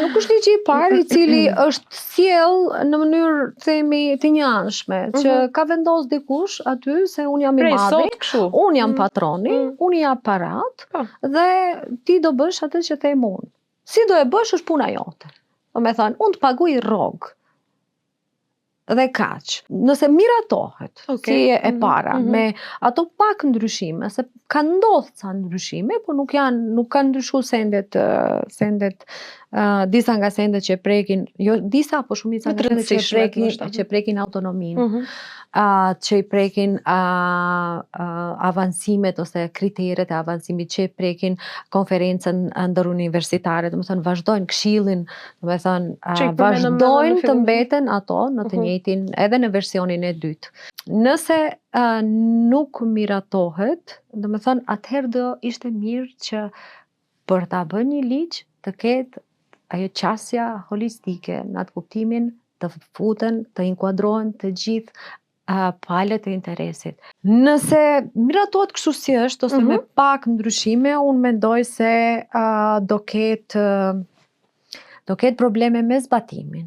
nuk është ligji I parë I cili është sjell në mënyrë themi të njëanshme, që ka vendos dikush aty se unë jam I madhi, unë jam patroni, unë jam parat dhe ti do bësh atë që them unë. Si do e bësh është puna jote. Do me thënë, unë të paguaj rrogë. Dhe kaq. Nëse miratohet, si e para, me ato pak ndryshime, se ka ndodhur ca ndryshime, por nuk kanë ndryshuar sendet, disa nga sendet që prekin, jo disa, por shumica nga sendet që prekin autonominë, që I prekin avancimet ose kriteret e avancimit, që prekin konferencën ndëruniversitare, do me thënë vazhdojnë këshillin, do me thënë vazhdojnë të mbeten ato në të njëjtin edhe në versionin e dytë. Nëse nuk miratohet, do me thënë atëherë do ishte mirë që për ta bërë një ligj të ketë ajo qasja holistike në atë kuptimin të futen, të inkuadrohen të gjithë palët e interesit. Nëse miratohet kështu si është, ose me pak ndryshime, unë mendoj se do ketë probleme me zbatimin.